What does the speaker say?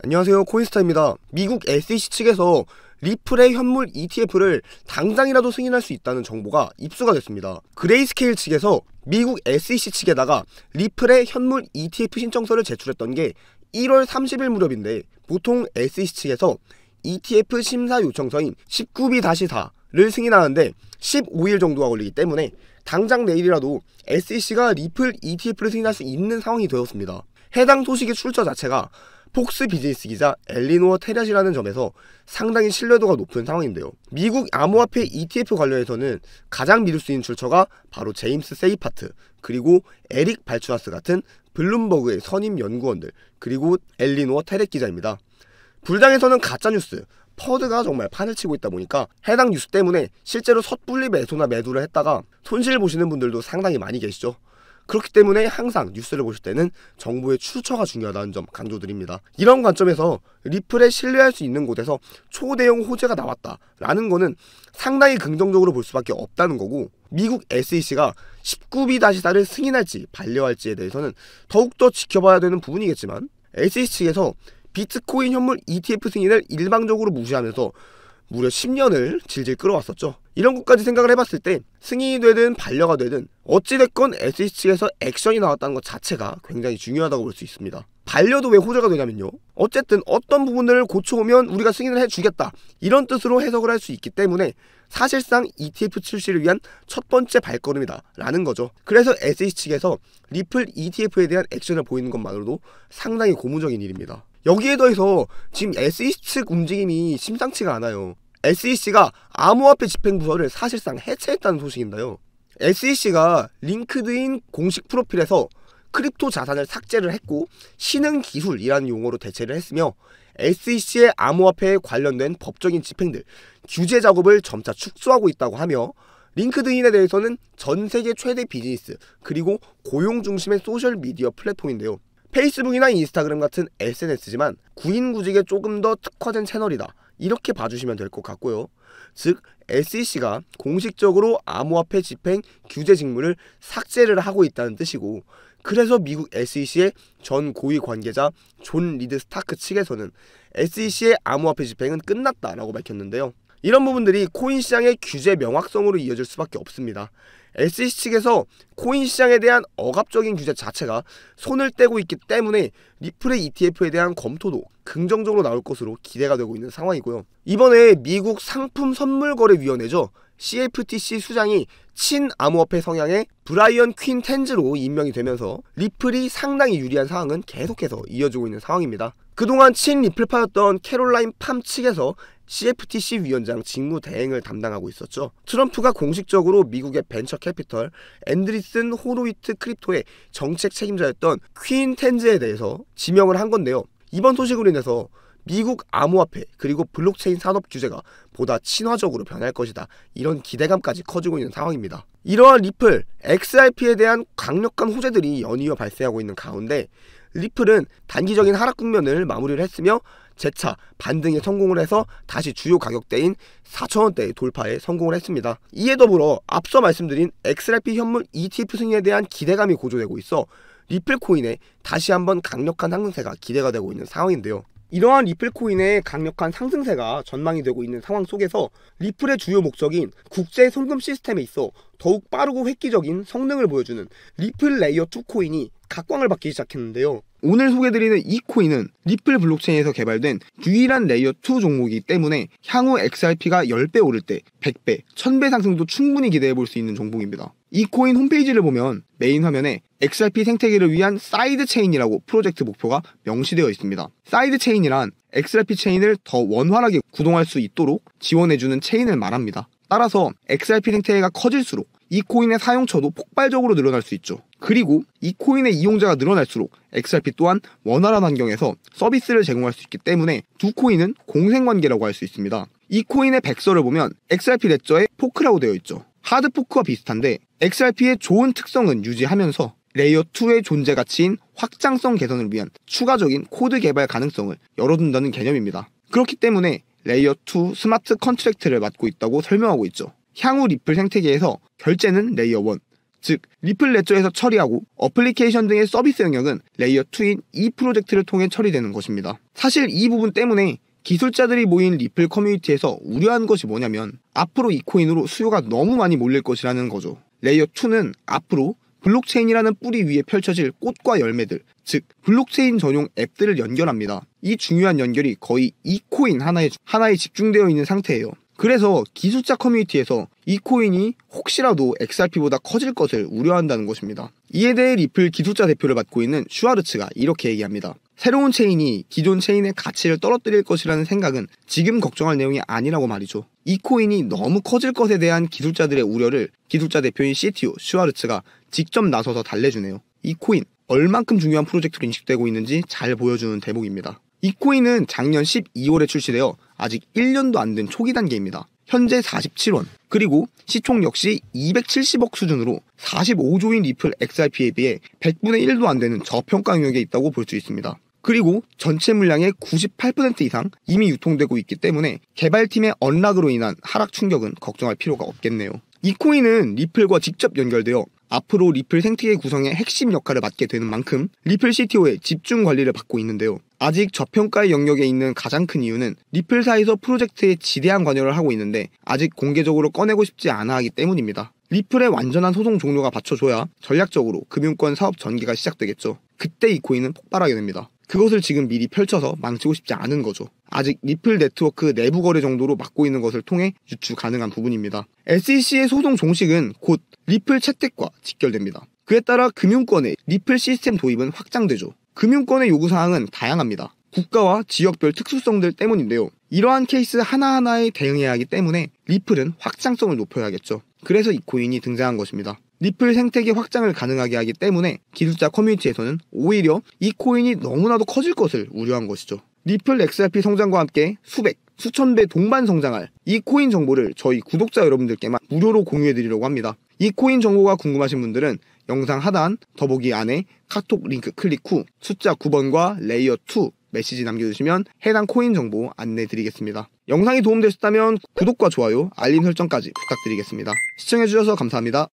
안녕하세요, 코인스타입니다. 미국 SEC 측에서 리플의 현물 ETF를 당장이라도 승인할 수 있다는 정보가 입수가 됐습니다. 그레이스케일 측에서 미국 SEC 측에다가 리플의 현물 ETF 신청서를 제출했던 게 1월 30일 무렵인데, 보통 SEC 측에서 ETF 심사 요청서인 19B-4를 승인하는데 15일 정도가 걸리기 때문에 당장 내일이라도 SEC가 리플 ETF를 승인할 수 있는 상황이 되었습니다. 해당 소식의 출처 자체가 폭스 비즈니스 기자 엘리노어 테렛이라는 점에서 상당히 신뢰도가 높은 상황인데요. 미국 암호화폐 ETF 관련해서는 가장 믿을 수 있는 출처가 바로 제임스 세이파트, 그리고 에릭 발추아스 같은 블룸버그의 선임 연구원들, 그리고 엘리노어 테렛 기자입니다. 불당에서는 가짜뉴스, 퍼드가 정말 판을 치고 있다 보니까 해당 뉴스 때문에 실제로 섣불리 매수나 매도를 했다가 손실 보시는 분들도 상당히 많이 계시죠. 그렇기 때문에 항상 뉴스를 보실 때는 정보의 출처가 중요하다는 점 강조드립니다. 이런 관점에서 리플에 신뢰할 수 있는 곳에서 초대형 호재가 나왔다라는 거는 상당히 긍정적으로 볼 수밖에 없다는 거고, 미국 SEC가 19B-4를 승인할지 반려할지에 대해서는 더욱더 지켜봐야 되는 부분이겠지만, SEC 측에서 비트코인 현물 ETF 승인을 일방적으로 무시하면서 무려 10년을 질질 끌어왔었죠. 이런 것까지 생각을 해봤을 때 승인이 되든 반려가 되든 어찌됐건 SEC 측에서 액션이 나왔다는 것 자체가 굉장히 중요하다고 볼 수 있습니다. 반려도 왜 호재가 되냐면요, 어쨌든 어떤 부분들을 고쳐오면 우리가 승인을 해주겠다, 이런 뜻으로 해석을 할 수 있기 때문에 사실상 ETF 출시를 위한 첫 번째 발걸음이다 라는 거죠. 그래서 SEC 측에서 리플 ETF에 대한 액션을 보이는 것만으로도 상당히 고무적인 일입니다. 여기에 더해서 지금 SEC 측 움직임이 심상치가 않아요. SEC가 암호화폐 집행부서를 사실상 해체했다는 소식인데요. SEC가 링크드인 공식 프로필에서 크립토 자산을 삭제를 했고 신흥기술이라는 용어로 대체를 했으며, SEC의 암호화폐에 관련된 법적인 집행들, 규제 작업을 점차 축소하고 있다고 하며, 링크드인에 대해서는 전 세계 최대 비즈니스 그리고 고용 중심의 소셜미디어 플랫폼인데요. 페이스북이나 인스타그램 같은 SNS지만 구인구직에 조금 더 특화된 채널이다, 이렇게 봐주시면 될 것 같고요. 즉 SEC가 공식적으로 암호화폐 집행 규제 직무를 삭제를 하고 있다는 뜻이고, 그래서 미국 SEC의 전 고위 관계자 존 리드 스타크 측에서는 SEC의 암호화폐 집행은 끝났다라고 밝혔는데요. 이런 부분들이 코인 시장의 규제 명확성으로 이어질 수밖에 없습니다. SEC 측에서 코인 시장에 대한 억압적인 규제 자체가 손을 떼고 있기 때문에 리플의 ETF에 대한 검토도 긍정적으로 나올 것으로 기대가 되고 있는 상황이고요. 이번에 미국 상품선물거래위원회죠, CFTC 수장이 친암호화폐 성향의 브라이언 퀸 텐즈로 임명이 되면서 리플이 상당히 유리한 상황은 계속해서 이어지고 있는 상황입니다. 그동안 친리플파였던 캐롤라인 팜 측에서 CFTC 위원장 직무 대행을 담당하고 있었죠. 트럼프가 공식적으로 미국의 벤처 캐피털 앤드리슨 호로위트 크립토의 정책 책임자였던 퀸 텐즈에 대해서 지명을 한 건데요. 이번 소식으로 인해서 미국 암호화폐 그리고 블록체인 산업 규제가 보다 친화적으로 변할 것이다, 이런 기대감까지 커지고 있는 상황입니다. 이러한 리플, XRP에 대한 강력한 호재들이 연이어 발생하고 있는 가운데 리플은 단기적인 하락 국면을 마무리를 했으며 재차 반등에 성공을 해서 다시 주요 가격대인 4,000원대 돌파에 성공을 했습니다. 이에 더불어 앞서 말씀드린 XRP 현물 ETF 승인에 대한 기대감이 고조되고 있어 리플 코인에 다시 한번 강력한 상승세가 기대가 되고 있는 상황인데요. 이러한 리플 코인의 강력한 상승세가 전망이 되고 있는 상황 속에서 리플의 주요 목적인 국제 송금 시스템에 있어 더욱 빠르고 획기적인 성능을 보여주는 리플 레이어 2 코인이 각광을 받기 시작했는데요. 오늘 소개드리는 이 코인은 리플 블록체인에서 개발된 유일한 레이어 2 종목이기 때문에 향후 XRP가 10배 오를 때 100배, 1000배 상승도 충분히 기대해볼 수 있는 종목입니다. 이 코인 홈페이지를 보면 메인 화면에 XRP 생태계를 위한 사이드 체인이라고 프로젝트 목표가 명시되어 있습니다. 사이드 체인이란 XRP 체인을 더 원활하게 구동할 수 있도록 지원해주는 체인을 말합니다. 따라서 XRP 생태계가 커질수록 이 코인의 사용처도 폭발적으로 늘어날 수 있죠. 그리고 이 코인의 이용자가 늘어날수록 XRP 또한 원활한 환경에서 서비스를 제공할 수 있기 때문에 두 코인은 공생관계라고 할 수 있습니다. 이 코인의 백서를 보면 XRP 레저에 포크라고 되어 있죠. 하드포크와 비슷한데 XRP의 좋은 특성은 유지하면서 레이어 2의 존재 가치인 확장성 개선을 위한 추가적인 코드 개발 가능성을 열어둔다는 개념입니다. 그렇기 때문에 레이어 2 스마트 컨트랙트를 맡고 있다고 설명하고 있죠. 향후 리플 생태계에서 결제는 레이어 1, 즉 리플 레저에서 처리하고 어플리케이션 등의 서비스 영역은 레이어 2인 이 프로젝트를 통해 처리되는 것입니다. 사실 이 부분 때문에 기술자들이 모인 리플 커뮤니티에서 우려한 것이 뭐냐면 앞으로 이 코인으로 수요가 너무 많이 몰릴 것이라는 거죠. 레이어 2는 앞으로 블록체인이라는 뿌리 위에 펼쳐질 꽃과 열매들, 즉 블록체인 전용 앱들을 연결합니다. 이 중요한 연결이 거의 이 코인 하나에 집중되어 있는 상태예요. 그래서 기술자 커뮤니티에서 이 코인이 혹시라도 XRP보다 커질 것을 우려한다는 것입니다. 이에 대해 리플 기술자 대표를 맡고 있는 슈와르츠가 이렇게 얘기합니다. 새로운 체인이 기존 체인의 가치를 떨어뜨릴 것이라는 생각은 지금 걱정할 내용이 아니라고 말이죠. 이 코인이 너무 커질 것에 대한 기술자들의 우려를 기술자 대표인 CTO 슈와르츠가 직접 나서서 달래주네요. 이 코인 얼만큼 중요한 프로젝트로 인식되고 있는지 잘 보여주는 대목입니다. 이 코인은 작년 12월에 출시되어 아직 1년도 안 된 초기 단계입니다. 현재 47원, 그리고 시총 역시 270억 수준으로 45조인 리플 XRP에 비해 100분의 1도 안 되는 저평가 영역에 있다고 볼 수 있습니다. 그리고 전체 물량의 98% 이상 이미 유통되고 있기 때문에 개발팀의 언락으로 인한 하락 충격은 걱정할 필요가 없겠네요. 이 코인은 리플과 직접 연결되어 앞으로 리플 생태계 구성의 핵심 역할을 맡게 되는 만큼 리플 CTO의 집중 관리를 받고 있는데요. 아직 저평가의 영역에 있는 가장 큰 이유는 리플사에서 프로젝트에 지대한 관여를 하고 있는데 아직 공개적으로 꺼내고 싶지 않아 하기 때문입니다. 리플의 완전한 소송 종료가 받쳐줘야 전략적으로 금융권 사업 전개가 시작되겠죠. 그때 이 코인은 폭발하게 됩니다. 그것을 지금 미리 펼쳐서 망치고 싶지 않은 거죠. 아직 리플 네트워크 내부 거래 정도로 맡고 있는 것을 통해 유추 가능한 부분입니다. SEC의 소송 종식은 곧 리플 채택과 직결됩니다. 그에 따라 금융권의 리플 시스템 도입은 확장되죠. 금융권의 요구사항은 다양합니다. 국가와 지역별 특수성들 때문인데요. 이러한 케이스 하나하나에 대응해야 하기 때문에 리플은 확장성을 높여야겠죠. 그래서 이 코인이 등장한 것입니다. 리플 생태계 확장을 가능하게 하기 때문에 기술자 커뮤니티에서는 오히려 이 코인이 너무나도 커질 것을 우려한 것이죠. 리플 XRP 성장과 함께 수천 배 동반 성장할 이 코인 정보를 저희 구독자 여러분들께만 무료로 공유해드리려고 합니다. 이 코인 정보가 궁금하신 분들은 영상 하단 더보기 안에 카톡 링크 클릭 후 숫자 9번과 레이어 2 메시지 남겨주시면 해당 코인 정보 안내드리겠습니다. 영상이 도움되셨다면 구독과 좋아요, 알림 설정까지 부탁드리겠습니다. 시청해주셔서 감사합니다.